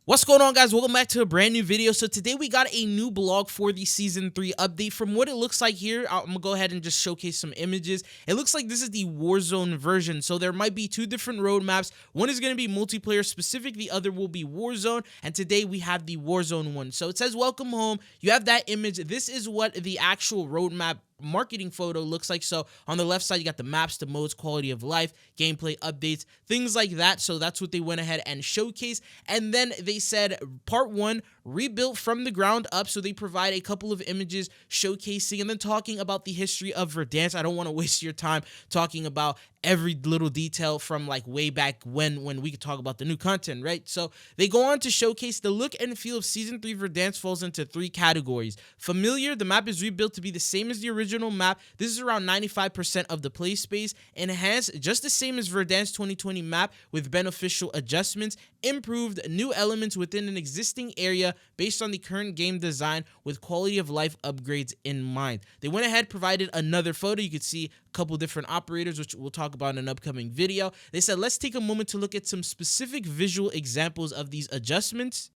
What's going on, guys? Welcome back to a brand new video. So today we got a new blog for the season 3 update. From what it looks like here, I'm gonna go ahead and just showcase some images. It looks like this is the Warzone version, so there might be two different roadmaps. One is going to be multiplayer specific, the other will be Warzone, and today we have the Warzone one. So it says welcome home. You have that image. This is what the actual roadmap marketing photo looks like. So on the left side, you got the maps, the modes, quality of life, gameplay updates, things like that. So that's what they went ahead and showcased. And then they said part 1, rebuilt from the ground up. So they provide a couple of images showcasing and then talking about the history of Verdansk. I don't want to waste your time talking about every little detail from like way back when we could talk about the new content, right? So they go on to showcase the look and feel of season 3 Verdansk falls into 3 categories. Familiar, the map is rebuilt to be the same as the original map. This is around 95% of the play space. Enhanced, just the same as Verdansk 2020 map with beneficial adjustments. Improved, new elements within an existing area based on the current game design with quality of life upgrades in mind. They went ahead, provided another photo. You could see a couple different operators, which we'll talk about in an upcoming video. They said, let's take a moment to look at some specific visual examples of these adjustments.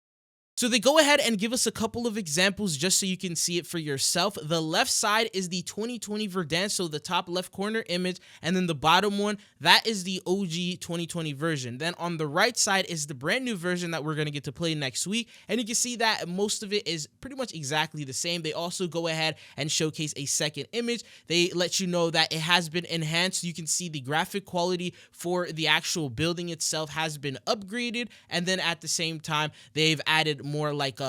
So they go ahead and give us a couple of examples just so you can see it for yourself. The left side is the 2020 Verdansk, so the top left corner image, and then the bottom one, that is the OG 2020 version. Then on the right side is the brand new version that we're going to get to play next week, and you can see that most of it is pretty much exactly the same. They also go ahead and showcase a second image. They let you know that it has been enhanced. You can see the graphic quality for the actual building itself has been upgraded, and then at the same time, they've added more like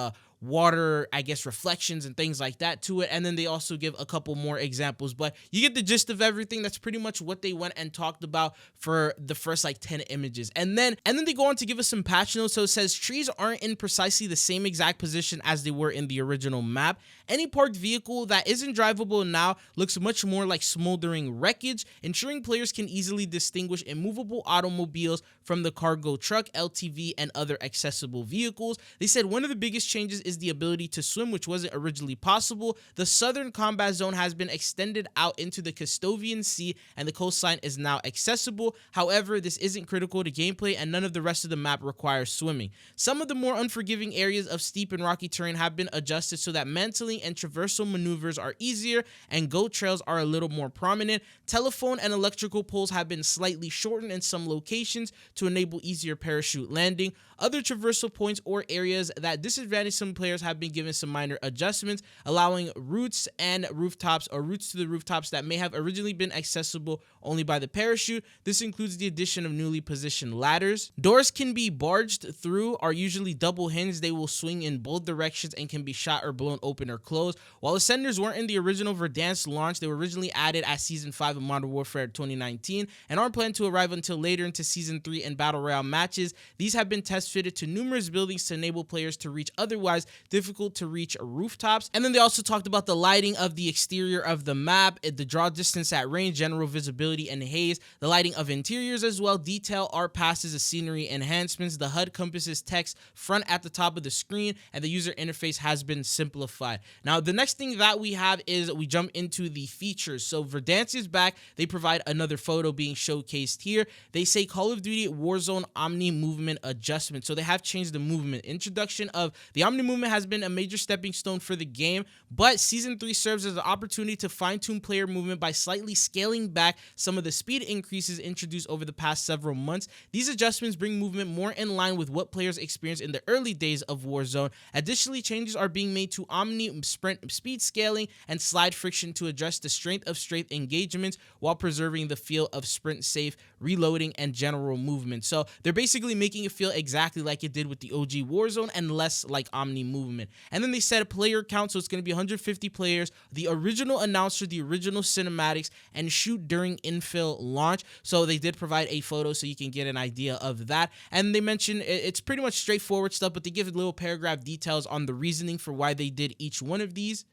water, I guess, reflections and things like that to it. And then they also give a couple more examples, but you get the gist of everything. That's pretty much what they went and talked about for the first like 10 images. And then they go on to give us some patch notes. So it says trees aren't in precisely the same exact position as they were in the original map. Any parked vehicle that isn't drivable now looks much more like smoldering wreckage, ensuring players can easily distinguish immovable automobiles from the cargo truck, LTV, and other accessible vehicles. They said one of the biggest changes is the ability to swim, which wasn't originally possible. The southern combat zone has been extended out into the Custovian Sea, and the coastline is now accessible. However, this isn't critical to gameplay, and none of the rest of the map requires swimming. Some of the more unforgiving areas of steep and rocky terrain have been adjusted so that mantling and traversal maneuvers are easier, and goat trails are a little more prominent. Telephone and electrical poles have been slightly shortened in some locations to enable easier parachute landing. Other traversal points or areas that disadvantage some players have been given some minor adjustments, allowing routes and rooftops or routes to the rooftops that may have originally been accessible only by the parachute. This includes the addition of newly positioned ladders. Doors can be barged through, are usually double hinged. They will swing in both directions and can be shot or blown open or closed. While ascenders weren't in the original Verdansk launch, they were originally added at Season 5 of Modern Warfare 2019 and aren't planned to arrive until later into Season 3 and Battle Royale matches. These have been test fitted to numerous buildings to enable players to reach otherwise difficult to reach rooftops. And then they also talked about the lighting of the exterior of the map, the draw distance at range, general visibility and haze, the lighting of interiors as well, detail, art passes, the scenery enhancements, the HUD compasses text front at the top of the screen, and the user interface has been simplified. Now, the next thing that we have is we jump into the features. So Verdansk is back. They provide another photo being showcased here. They say Call of Duty Warzone Omni movement adjustment. So they have changed the movement. Introduction of the Omni movement has been a major stepping stone for the game, but Season 3 serves as an opportunity to fine-tune player movement by slightly scaling back some of the speed increases introduced over the past several months. These adjustments bring movement more in line with what players experienced in the early days of Warzone. Additionally, changes are being made to Omni sprint speed scaling and slide friction to address the strength of straight engagements while preserving the feel of sprint safe, reloading, and general movement. So they're basically making it feel exactly like it did with the OG Warzone and less like Omni movement. And then they said player count, so it's going to be 150 players, the original announcer, the original cinematics, and shoot during infill launch. So they did provide a photo so you can get an idea of that. And they mentioned it's pretty much straightforward stuff, but they give little paragraph details on the reasoning for why they did each one of these.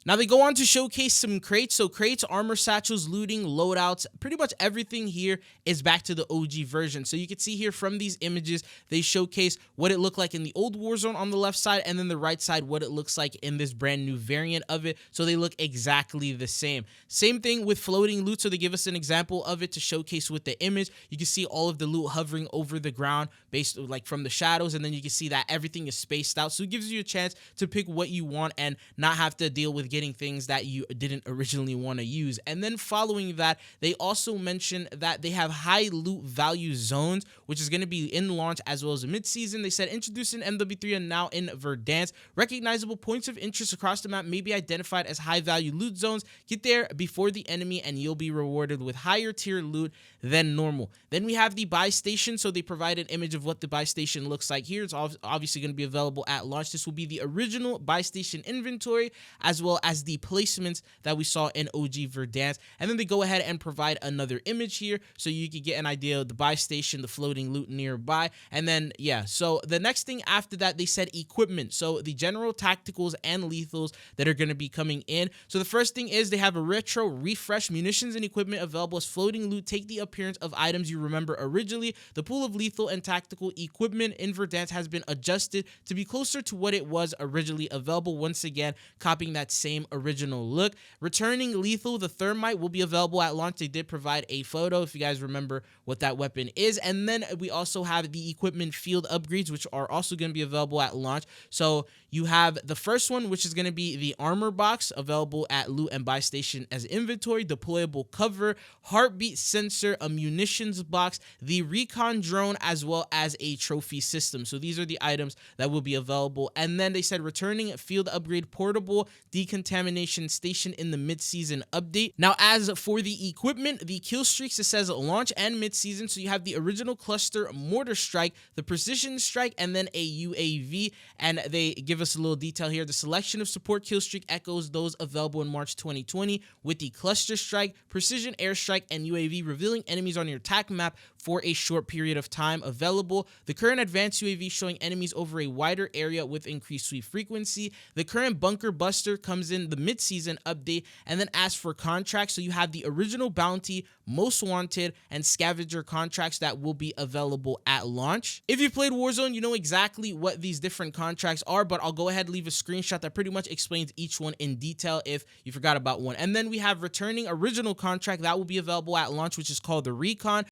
Now they go on to showcase some crates. So crates, armor satchels, looting, loadouts, pretty much everything here is back to the OG version. So you can see here from these images, they showcase what it looked like in the old Warzone on the left side, and then the right side what it looks like in this brand new variant of it. So they look exactly the same. Same thing with floating loot. So they give us an example of it to showcase with the image. You can see all of the loot hovering over the ground based like from the shadows, and then you can see that everything is spaced out. So it gives you a chance to pick what you want and not have to deal with getting things that you didn't originally want to use. And then following that, they also mention that they have high loot value zones, which is going to be in launch as well as a mid-season. They said introduced in MW3 and now in Verdansk. Recognizable points of interest across the map may be identified as high value loot zones. Get there before the enemy and you'll be rewarded with higher tier loot than normal. Then we have the buy station. So they provide an image of what the buy station looks like here. It's obviously going to be available at launch. This will be the original buy station inventory as well as the placements that we saw in OG Verdansk. And then they go ahead and provide another image here so you can get an idea of the buy station, the floating loot nearby. And then yeah, so the next thing after that, they said equipment. So the general tacticals and lethals that are going to be coming in. So the first thing is they have a retro refresh munitions and equipment available as floating loot. Take the appearance of items you remember originally. The pool of lethal and tactical equipment in Verdansk has been adjusted to be closer to what it was originally available. Once again, copying that same original look. Returning lethal, the thermite, will be available at launch. They did provide a photo if you guys remember what that weapon is. And then we also have the equipment field upgrades, which are also going to be available at launch. So you have the first one, which is going to be the armor box, available at loot and buy station as inventory, deployable cover, heartbeat sensor, a munitions box, the recon drone, as well as a trophy system. So these are the items that will be available. And then they said returning field upgrade, portable decontamination station in the mid-season update. Now, as for the equipment, the kill streaks, it says launch and mid-season. So you have the original cluster mortar strike, the precision strike, and then a UAV. And they give us a little detail here. The selection of support kill streak echoes those available in March 2020 with the cluster strike, precision airstrike, and UAV, revealing enemies on your attack map for a short period of time available. The current advanced UAV showing enemies over a wider area with increased sweep frequency. The current bunker buster comes in the mid-season update. And then as for contracts, so you have the original bounty, most wanted, and scavenger contracts that will be available at launch. If you've played Warzone, you know exactly what these different contracts are, but I'll go ahead and leave a screenshot that pretty much explains each one in detail if you forgot about one. And then we have returning original contract that will be available at launch, which is called the Recon.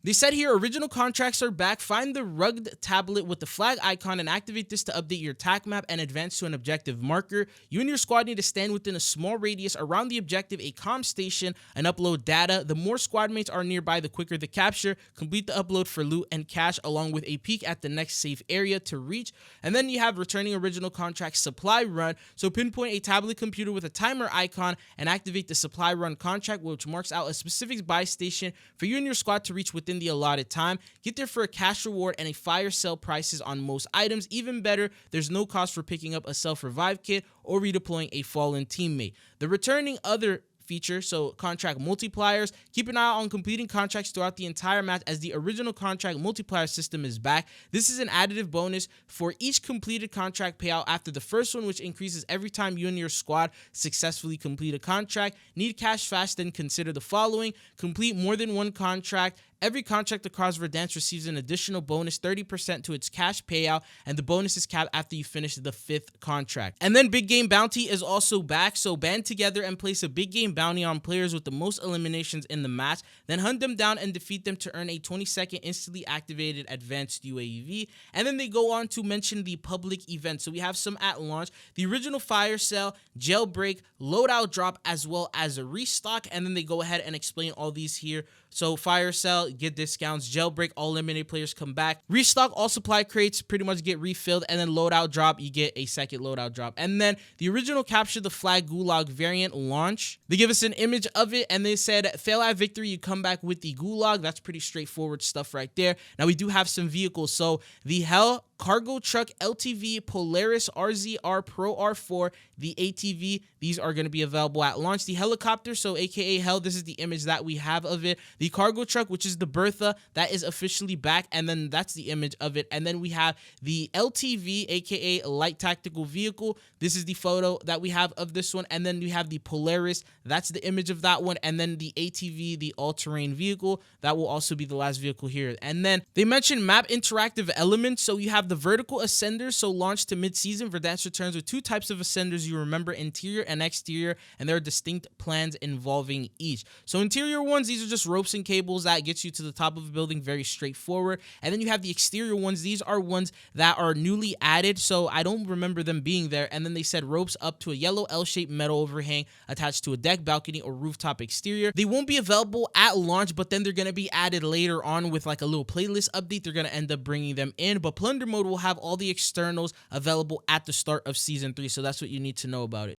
They said here, original contracts are back. Find the rugged tablet with the flag icon and activate this to update your attack map and advance to an objective marker. You and your squad need to stand within a small radius around the objective, a comm station, and upload data. The more squad mates are nearby, the quicker the capture. Complete the upload for loot and cash, along with a peek at the next safe area to reach. And then you have returning original contract supply run. So pinpoint a tablet computer with a timer icon and activate the supply run contract, which marks out a specific buy station for you and your squad to reach within the allotted time. Get there for a cash reward and a fire sale prices on most items. Even better, there's no cost for picking up a self-revive kit or redeploying a fallen teammate. The returning other feature, so contract multipliers, keep an eye on completing contracts throughout the entire match as the original contract multiplier system is back. This is an additive bonus for each completed contract payout after the first one, which increases every time you and your squad successfully complete a contract. Need cash fast? Then consider the following: complete more than one contract. Every contract across Verdansk receives an additional bonus 30% to its cash payout, and the bonus is capped after you finish the 5th contract. And then Big Game Bounty is also back, so band together and place a Big Game Bounty on players with the most eliminations in the match, then hunt them down and defeat them to earn a 20-second instantly activated advanced UAV. And then they go on to mention the public events. So we have some at launch: the original fire sale, jailbreak, loadout drop, as well as a restock. And then they go ahead and explain all these here. So fire sale, get discounts. Jailbreak, all eliminated players come back. Restock, all supply crates pretty much get refilled. And then loadout drop, you get a second loadout drop. And then the original capture the flag gulag variant launch. They give us an image of it and they said fail at victory, you come back with the gulag. That's pretty straightforward stuff right there. Now we do have some vehicles. So the Hell cargo truck LTV Polaris RZR Pro R4, the ATV, these are going to be available at launch. The helicopter, so aka Hell, this is the image that we have of it. The cargo truck, which is the Bertha, that is officially back, and then that's the image of it. And then we have the LTV, aka Light Tactical Vehicle. This is the photo that we have of this one. And then we have the Polaris, that's the image of that one. And then the ATV, the all-terrain vehicle, that will also be the last vehicle here. And then they mentioned map interactive elements. So you have the vertical ascenders, so launched to mid-season. Verdansk returns with two types of ascenders, you remember, interior and exterior, and there are distinct plans involving each. So interior ones, these are just ropes and cables that gets you to the top of a building, very straightforward. And then you have the exterior ones, these are ones that are newly added, so I don't remember them being there. And then they said ropes up to a yellow L-shaped metal overhang attached to a deck, balcony, or rooftop exterior. They won't be available at launch, but then they're going to be added later on with like a little playlist update. They're going to end up bringing them in, but plunder mode will have all the externals available at the start of season 3, so that's what you need to know about it.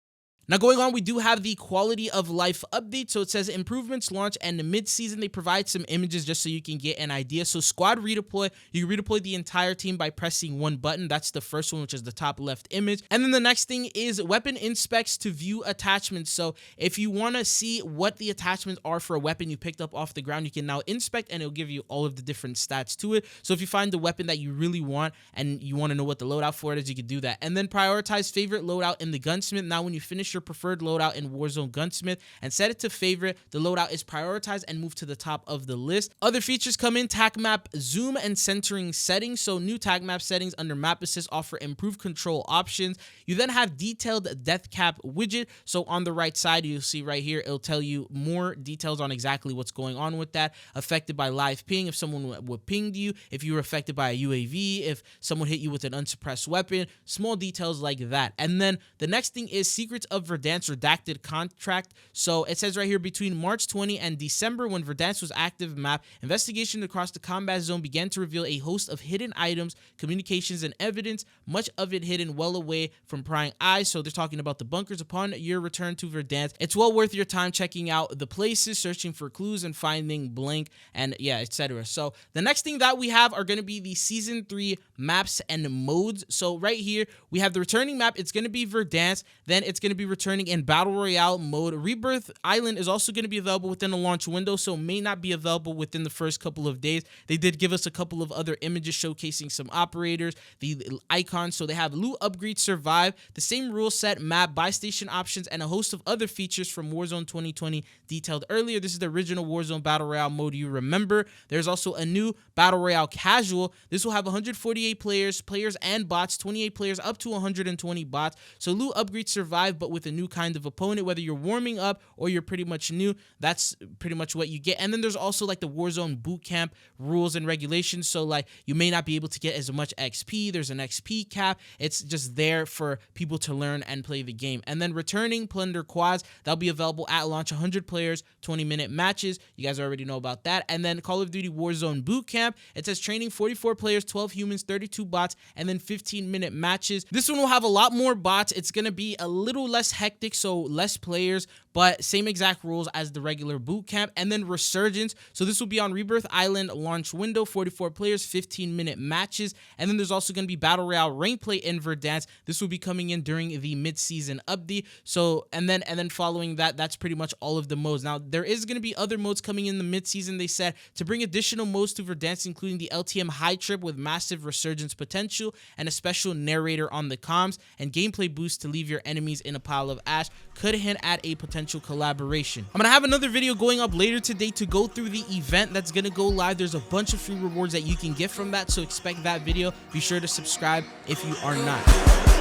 Now going on, we do have the quality of life update. So it says improvements launch and the mid-season. They provide some images just so you can get an idea. So squad redeploy, you redeploy the entire team by pressing one button. That's the first one, which is the top left image. And then the next thing is weapon inspects to view attachments. So if you want to see what the attachments are for a weapon you picked up off the ground, you can now inspect and it'll give you all of the different stats to it. So if you find the weapon that you really want and you want to know what the loadout for it is, you can do that. And then prioritize favorite loadout in the gunsmith. Now when you finish your preferred loadout in Warzone Gunsmith and set it to favorite, the loadout is prioritized and moved to the top of the list. Other features come in: tac map zoom and centering settings. So new tac map settings under map assist offer improved control options. You then have detailed death cap widget. So on the right side, you'll see right here, it'll tell you more details on exactly what's going on with that. Affected by live ping, if someone would ping you, if you were affected by a UAV, if someone hit you with an unsuppressed weapon, small details like that. And then the next thing is secrets of Verdansk redacted contract. So it says right here, between March 20 and December, when Verdansk was active map, investigation across the combat zone began to reveal a host of hidden items, communications, and evidence, much of it hidden well away from prying eyes. So they're talking about the bunkers. Upon your return to Verdansk, it's well worth your time checking out the places, searching for clues, and finding blank, and yeah, etc. So the next thing that we have are going to be the season 3 maps and modes. So right here we have the returning map. It's going to be Verdansk. Then it's going to be returning in battle royale mode. Rebirth Island is also going to be available within the launch window, so may not be available within the first couple of days. They did give us a couple of other images showcasing some operators, the icons. So they have loot upgrade, survive, the same rule set, map, buy station options, and a host of other features from Warzone 2020 detailed earlier. This is the original Warzone battle royale mode you remember. There's also a new battle royale casual. This will have 148 players and bots, 28 players up to 120 bots. So loot upgrade, survive, but with a new kind of opponent. Whether you're warming up or you're pretty much new, that's pretty much what you get. And then there's also like the Warzone bootcamp rules and regulations. So like you may not be able to get as much XP. There's an XP cap. It's just there for people to learn and play the game. And then returning plunder quads, that'll be available at launch, 100 players, 20-minute matches. You guys already know about that. And then Call of Duty Warzone bootcamp, it says training 44 players, 12 humans, 32 bots, and then 15-minute matches. This one will have a lot more bots. It's going to be a little less hectic, so less players, but same exact rules as the regular boot camp. And then resurgence, so this will be on Rebirth Island launch window, 44 players, 15-minute matches. And then there's also going to be battle royale rank play in Verdansk. This will be coming in during the mid-season update. So and then following that, that's pretty much all of the modes. Now there is going to be other modes coming in the mid-season, they said, to bring additional modes to Verdansk, including the LTM high trip with massive resurgence potential and a special narrator on the comms, and gameplay boost to leave your enemies in a pile of ash. Could hint at a potential collaboration. I'm gonna have another video going up later today to go through the event that's gonna go live. There's a bunch of free rewards that you can get from that, so expect that video. Be sure to subscribe if you are not.